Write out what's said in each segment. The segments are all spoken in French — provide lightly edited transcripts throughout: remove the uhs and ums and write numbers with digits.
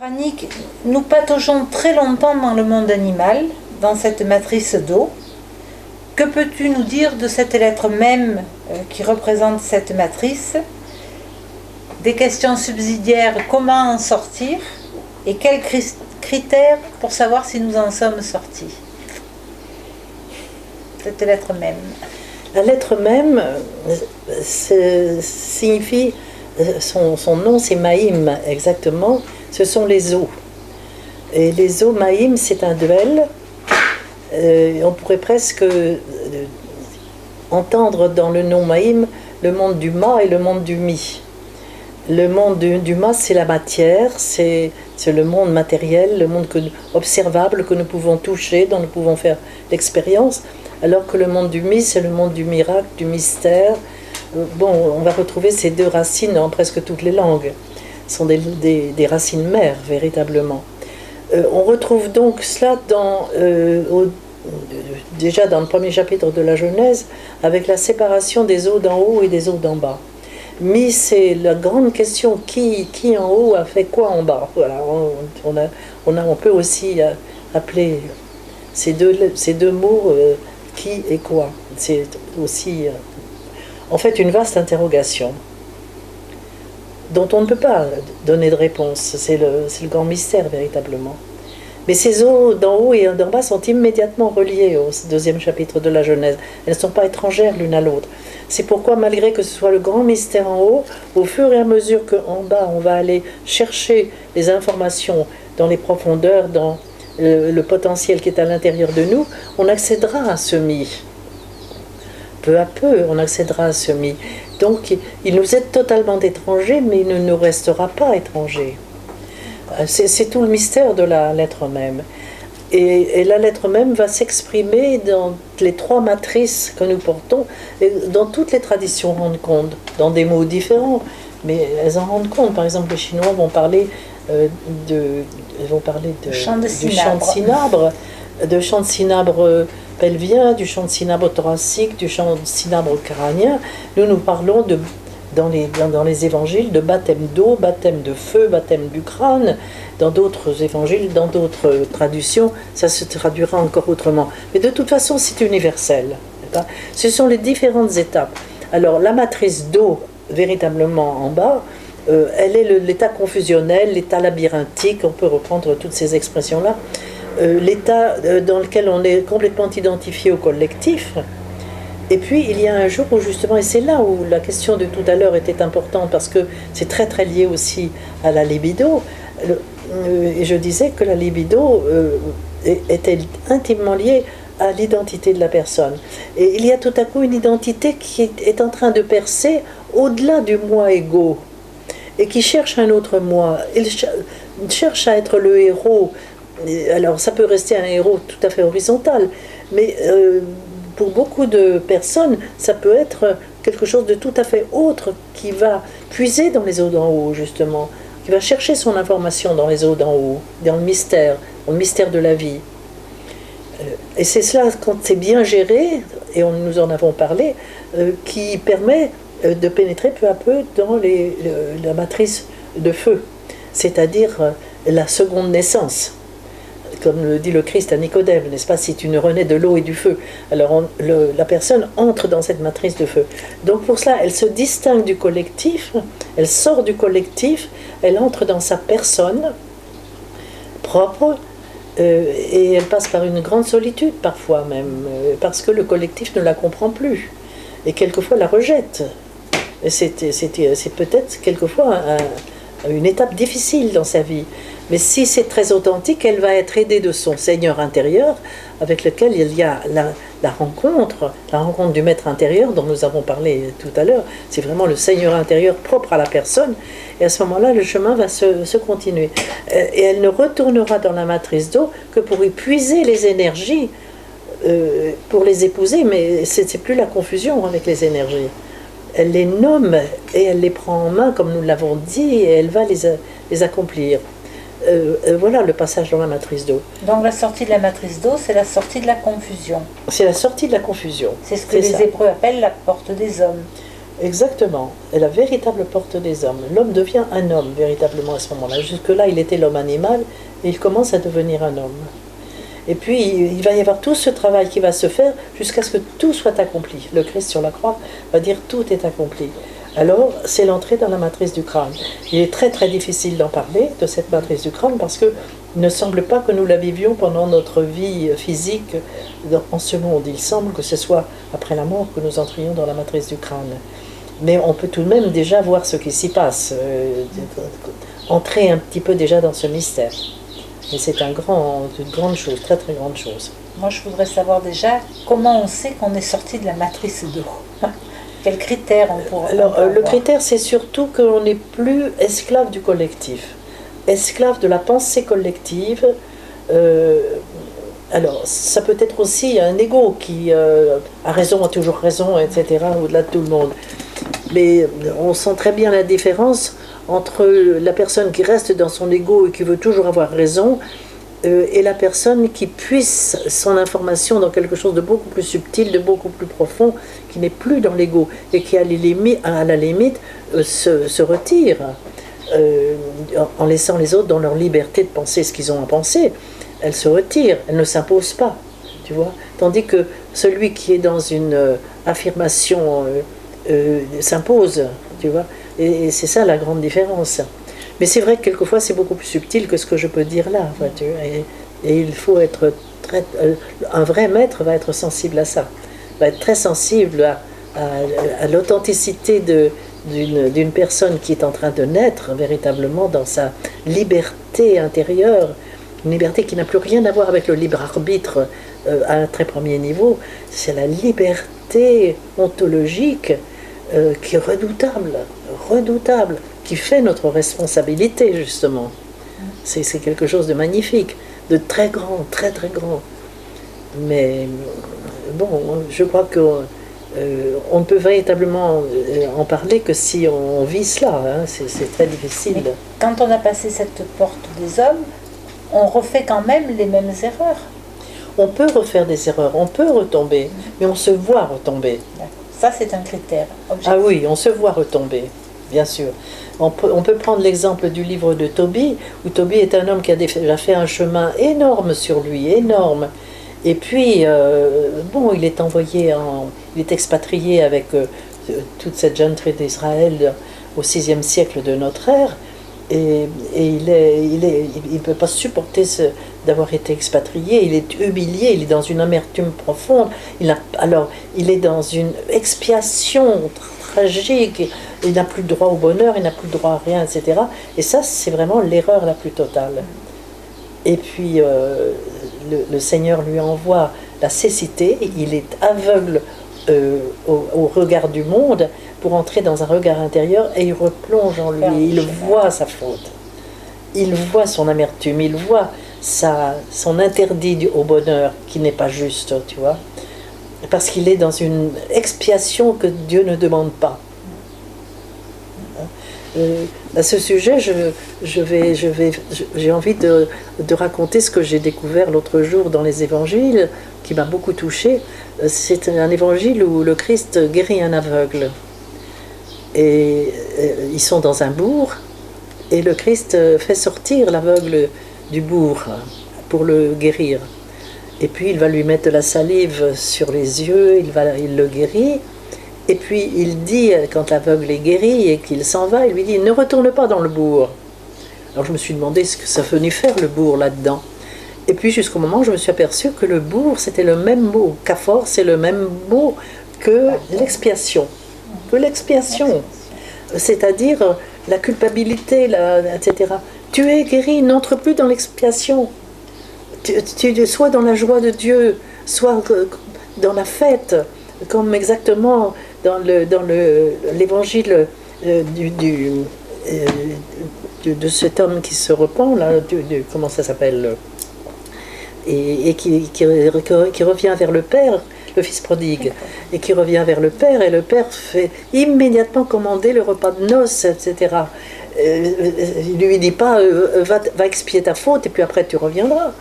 Annick, nous pataugeons très longtemps dans le monde animal, dans cette matrice d'eau. Que peux-tu nous dire de cette lettre même qui représente cette matrice? Des questions subsidiaires, comment en sortir? Et quels critères pour savoir si nous en sommes sortis? Cette lettre même. La lettre même signifie, son nom c'est Maïm exactement, ce sont les eaux. Et les eaux Maïm, c'est un duel. On pourrait presque entendre dans le nom Maïm le monde du Ma et le monde du Mi. Le monde du Ma, c'est la matière, c'est le monde matériel, le monde observable que nous pouvons toucher, dont nous pouvons faire l'expérience, alors que le monde du Mi, c'est le monde du miracle, du mystère. Bon, on va retrouver ces deux racines dans presque toutes les langues. Ce sont des racines mères, véritablement. On retrouve donc cela déjà dans le premier chapitre de la Genèse, avec la séparation des eaux d'en haut et des eaux d'en bas. Mi, c'est la grande question, qui en haut a fait quoi en bas? Voilà, on peut aussi appeler ces deux mots qui et quoi. C'est aussi en fait une vaste interrogation dont on ne peut pas donner de réponse. C'est le grand mystère véritablement. Mais ces eaux d'en haut et d'en bas sont immédiatement reliées au deuxième chapitre de la Genèse. Elles ne sont pas étrangères l'une à l'autre. C'est pourquoi, malgré que ce soit le grand mystère en haut, au fur et à mesure qu'en bas, on va aller chercher les informations dans les profondeurs, dans le potentiel qui est à l'intérieur de nous, on accédera à ce mi. Peu à peu, on accédera à ce mi. Donc, il nous est totalement étranger, mais il ne nous restera pas étranger. C'est tout le mystère de la lettre même. Et la lettre même va s'exprimer dans les trois matrices que nous portons, et dans toutes les traditions rendent compte, dans des mots différents, mais elles en rendent compte. Par exemple, les Chinois vont parler du chant de cinabre pelvien, du chant de cinabre thoracique, du chant de cinabre crânien. Nous parlons dans les évangiles de baptême d'eau, baptême de feu, baptême du crâne. Dans d'autres évangiles, dans d'autres traductions, ça se traduira encore autrement. Mais de toute façon, c'est universel. Ce sont les différentes étapes. Alors, la matrice d'eau, véritablement en bas, elle est l'état confusionnel, l'état labyrinthique, on peut reprendre toutes ces expressions-là, l'état dans lequel on est complètement identifié au collectif. Et puis, il y a un jour où justement, et c'est là où la question de tout à l'heure était importante, parce que c'est très très lié aussi à la libido, et je disais que la libido était intimement liée à l'identité de la personne. Et il y a tout à coup une identité qui est en train de percer au-delà du moi égo, et qui cherche un autre moi. Il cherche à être le héros. Alors, ça peut rester un héros tout à fait horizontal, mais pour beaucoup de personnes, ça peut être quelque chose de tout à fait autre qui va puiser dans les eaux d'en haut, justement, qui va chercher son information dans les eaux d'en haut, dans le mystère de la vie. Et c'est cela, quand c'est bien géré, et nous en avons parlé, qui permet de pénétrer peu à peu dans la matrice de feu, c'est-à-dire la seconde naissance. Comme le dit le Christ à Nicodème, n'est-ce pas, si tu ne renais de l'eau et du feu. Alors la personne entre dans cette matrice de feu. Donc pour cela, elle se distingue du collectif, elle sort du collectif, elle entre dans sa personne propre, et elle passe par une grande solitude parfois même, parce que le collectif ne la comprend plus, et quelquefois la rejette. Et c'est peut-être quelquefois une étape difficile dans sa vie. Mais si c'est très authentique, elle va être aidée de son Seigneur intérieur, avec lequel il y a la rencontre du Maître intérieur dont nous avons parlé tout à l'heure. C'est vraiment le Seigneur intérieur propre à la personne. Et à ce moment-là, le chemin va se continuer. Et elle ne retournera dans la matrice d'eau que pour y puiser les énergies, pour les épouser. Mais c'est plus la confusion avec les énergies. Elle les nomme et elle les prend en main, comme nous l'avons dit, et elle va les accomplir. Voilà le passage dans la matrice d'eau. Donc la sortie de la matrice d'eau, c'est la sortie de la confusion. C'est la sortie de la confusion. C'est ce que les Hébreux appellent la porte des hommes. Exactement. Et la véritable porte des hommes. L'homme devient un homme véritablement à ce moment-là. Jusque-là, il était l'homme animal et il commence à devenir un homme. Et puis, il va y avoir tout ce travail qui va se faire jusqu'à ce que tout soit accompli. Le Christ sur la croix va dire tout est accompli. Alors, c'est l'entrée dans la matrice du crâne. Il est très très difficile d'en parler, de cette matrice du crâne, parce qu'il ne semble pas que nous la vivions pendant notre vie physique en ce monde. Il semble que ce soit après la mort que nous entrions dans la matrice du crâne. Mais on peut tout de même déjà voir ce qui s'y passe, entrer un petit peu déjà dans ce mystère. Et c'est une grande chose, très très grande chose. Moi, je voudrais savoir déjà comment on sait qu'on est sorti de la matrice d'eau. Quels critères on pourrait Alors, avoir? le critère, c'est surtout qu'on n'est plus esclave du collectif, esclave de la pensée collective. Alors, ça peut être aussi un ego qui a raison, a toujours raison, etc., au-delà de tout le monde. Mais on sent très bien la différence entre la personne qui reste dans son ego et qui veut toujours avoir raison, et la personne qui puise son information dans quelque chose de beaucoup plus subtil, de beaucoup plus profond, qui n'est plus dans l'ego et qui à la limite se retire en laissant les autres dans leur liberté de penser ce qu'ils ont à penser. Elle se retire, elle ne s'impose pas, tu vois. Tandis que celui qui est dans une affirmation s'impose, tu vois. Et c'est ça la grande différence. Mais c'est vrai que quelquefois c'est beaucoup plus subtil que ce que je peux dire là, vois-tu. Et il faut être un vrai maître va être sensible à ça, va être très sensible à l'authenticité d'une personne qui est en train de naître véritablement dans sa liberté intérieure, une liberté qui n'a plus rien à voir avec le libre arbitre à un très premier niveau. C'est la liberté ontologique qui est redoutable, qui fait notre responsabilité justement. C'est quelque chose de magnifique, de très grand, très très grand. Mais bon, je crois que on ne peut véritablement en parler que si on vit cela, hein. C'est très difficile. Mais quand on a passé cette porte des hommes, on refait quand même les mêmes erreurs. On peut refaire des erreurs, on peut retomber, mais on se voit retomber. Ça, c'est un critère objectif. Ah oui, on se voit retomber, bien sûr. On peut prendre l'exemple du livre de Tobie, où Tobie est un homme qui a déjà fait un chemin énorme sur lui, énorme. Et puis, bon, il est il est expatrié avec toute cette gentry d'Israël au VIe siècle de notre ère. Et il ne peut pas supporter d'avoir été expatrié, il est humilié, il est dans une amertume profonde, il est dans une expiation tragique, il n'a plus le droit au bonheur, il n'a plus le droit à rien, etc. Et ça, c'est vraiment l'erreur la plus totale. Et puis, le Seigneur lui envoie la cécité, il est aveugle au regard du monde, pour entrer dans un regard intérieur, et il replonge en lui, il voit sa faute, il voit son amertume, il voit son interdit au bonheur qui n'est pas juste, tu vois, parce qu'il est dans une expiation que Dieu ne demande pas. À ce sujet, j'ai envie de raconter ce que j'ai découvert l'autre jour dans les évangiles, qui m'a beaucoup touchée. C'est un évangile où le Christ guérit un aveugle. Et ils sont dans un bourg, et le Christ fait sortir l'aveugle du bourg pour le guérir. Et puis il va lui mettre de la salive sur les yeux, il le guérit. Et puis il dit, quand l'aveugle est guéri et qu'il s'en va, il lui dit « Ne retourne pas dans le bourg ». Alors je me suis demandé ce que ça venait faire le bourg là-dedans. Et puis jusqu'au moment où je me suis aperçu que le bourg, c'était le même mot. Kafor, c'est le même mot que l'expiation. C'est-à-dire la culpabilité, etc. Tu es guéri, n'entre plus dans l'expiation. Soit dans la joie de Dieu, soit dans la fête, comme exactement dans l'évangile de cet homme qui se repent, là, comment ça s'appelle, et qui revient vers le Père, le fils prodigue, et qui revient vers le Père, et le Père fait immédiatement commander le repas de noces, etc. Il ne lui dit pas va expier ta faute et puis après tu reviendras.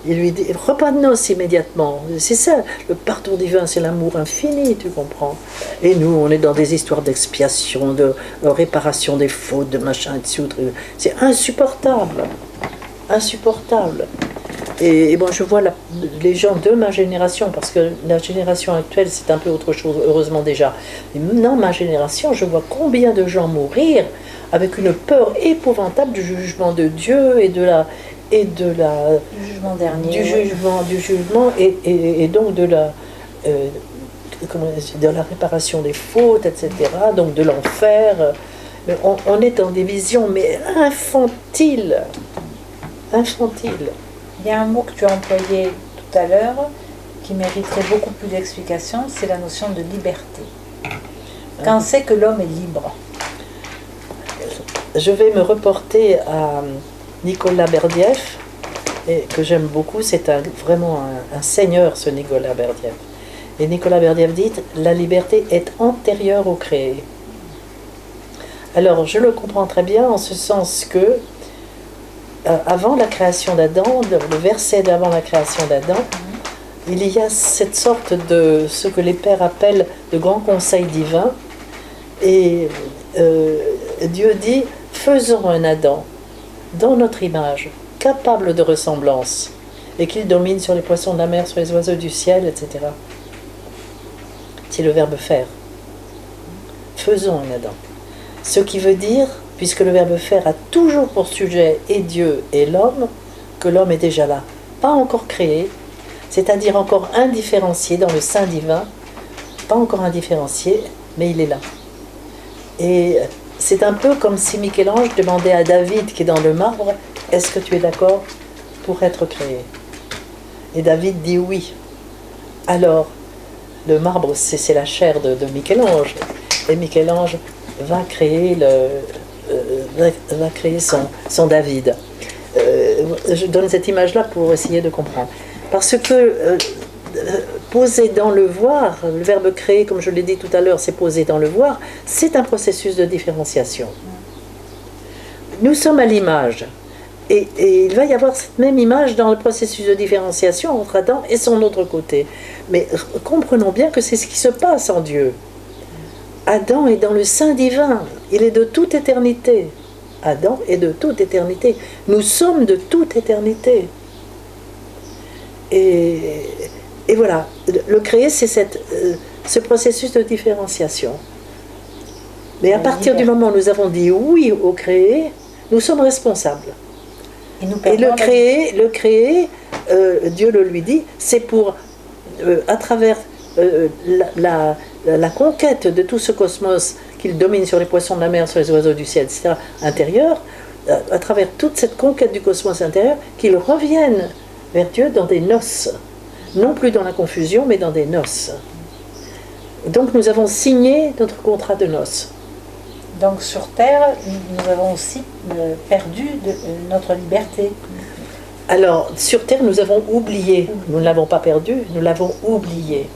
il lui dit, repas de noces immédiatement. C'est ça, le pardon divin, c'est l'amour infini, tu comprends. Et nous, on est dans des histoires d'expiation, de réparation des fautes, de machin et de soutre. C'est insupportable. Insupportable. Et bon, je vois les gens de ma génération, parce que la génération actuelle, c'est un peu autre chose, heureusement déjà. Mais dans ma génération, je vois combien de gens mourir avec une peur épouvantable du jugement de Dieu et du jugement dernier. Du jugement et donc de la réparation des fautes, etc. Donc de l'enfer. On est dans des visions mais infantiles. Infantiles. Il y a un mot que tu as employé tout à l'heure qui mériterait beaucoup plus d'explications, c'est la notion de liberté. Quand c'est que l'homme est libre? Je vais me reporter à Nicolas Berdyaev, que j'aime beaucoup. C'est vraiment un seigneur, ce Nicolas Berdyaev. Et Nicolas Berdyaev dit « La liberté est antérieure au créé ». Alors, je le comprends très bien en ce sens que avant la création d'Adam, le verset d'avant la création d'Adam, il y a cette sorte de ce que les pères appellent de grand conseil divin. Et Dieu dit, faisons un Adam dans notre image, capable de ressemblance, et qu'il domine sur les poissons de la mer, sur les oiseaux du ciel, etc. C'est le verbe faire. Faisons un Adam. Ce qui veut dire, puisque le verbe faire a toujours pour sujet et Dieu et l'homme, que l'homme est déjà là, pas encore créé, c'est-à-dire encore indifférencié dans le sein divin, pas encore indifférencié, mais il est là. Et c'est un peu comme si Michel-Ange demandait à David, qui est dans le marbre, « Est-ce que tu es d'accord pour être créé ?» Et David dit oui. Alors, le marbre, c'est la chair de Michel-Ange. Et Michel-Ange va créer son David. Je donne cette image-là pour essayer de comprendre. Parce que poser dans le voir, le verbe créer, comme je l'ai dit tout à l'heure, c'est poser dans le voir, c'est un processus de différenciation. Nous sommes à l'image. Et il va y avoir cette même image dans le processus de différenciation entre Adam et son autre côté. Mais comprenons bien que c'est ce qui se passe en Dieu. Adam est dans le sein divin, il est de toute éternité. Adam est de toute éternité. Nous sommes de toute éternité. Et voilà, le créer, c'est ce processus de différenciation. Mais à partir du moment où nous avons dit oui au créé, nous sommes responsables. Et le créer, Dieu le lui dit, c'est pour, à travers la conquête de tout ce cosmos qu'il domine sur les poissons de la mer, sur les oiseaux du ciel, etc., intérieur, à travers toute cette conquête du cosmos intérieur, qu'il revienne vers Dieu dans des noces. Non plus dans la confusion, mais dans des noces. Donc nous avons signé notre contrat de noces. Donc sur Terre, nous avons aussi perdu notre liberté. Alors, sur Terre, nous avons oublié. Nous ne l'avons pas perdu, nous l'avons oublié.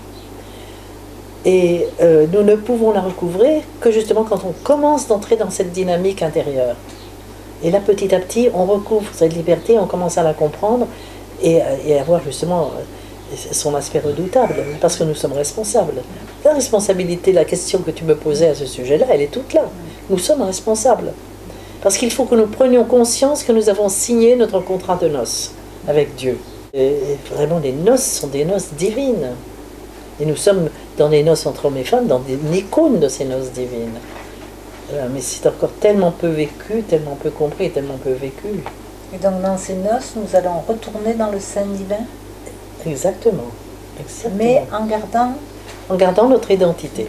Et nous ne pouvons la recouvrer que justement quand on commence d'entrer dans cette dynamique intérieure. Et là, petit à petit, on recouvre cette liberté, on commence à la comprendre et à voir justement son aspect redoutable, parce que nous sommes responsables. La responsabilité, la question que tu me posais à ce sujet-là, elle est toute là. Nous sommes responsables. Parce qu'il faut que nous prenions conscience que nous avons signé notre contrat de noces avec Dieu. Et vraiment, les noces sont des noces divines. Et nous sommes dans les noces entre hommes et femmes, dans une icône de ces noces divines. Mais c'est encore tellement peu vécu, tellement peu compris, tellement peu vécu. Et donc dans ces noces, nous allons retourner dans le sein divin. Exactement. Mais en gardant notre identité.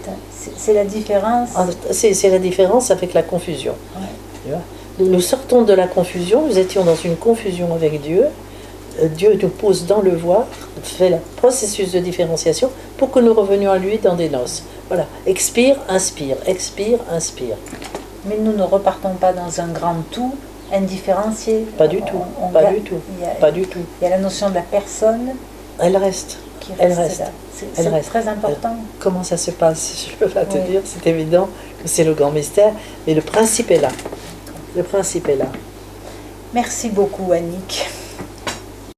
C'est la différence. C'est la différence avec la confusion. Ouais. Nous sortons de la confusion, nous étions dans une confusion avec Dieu. Dieu nous pose dans le voir, fait le processus de différenciation pour que nous revenions à lui dans des noces. Voilà, expire, inspire, expire, inspire. Mais nous ne repartons pas dans un grand tout indifférencié. Pas du tout, pas du tout, pas du tout. Il y a la notion de la personne. Elle reste. Elle reste. C'est très important. Comment ça se passe? Je peux pas te dire, c'est évident que c'est le grand mystère, mais le principe est là. Le principe est là. Merci beaucoup, Annick.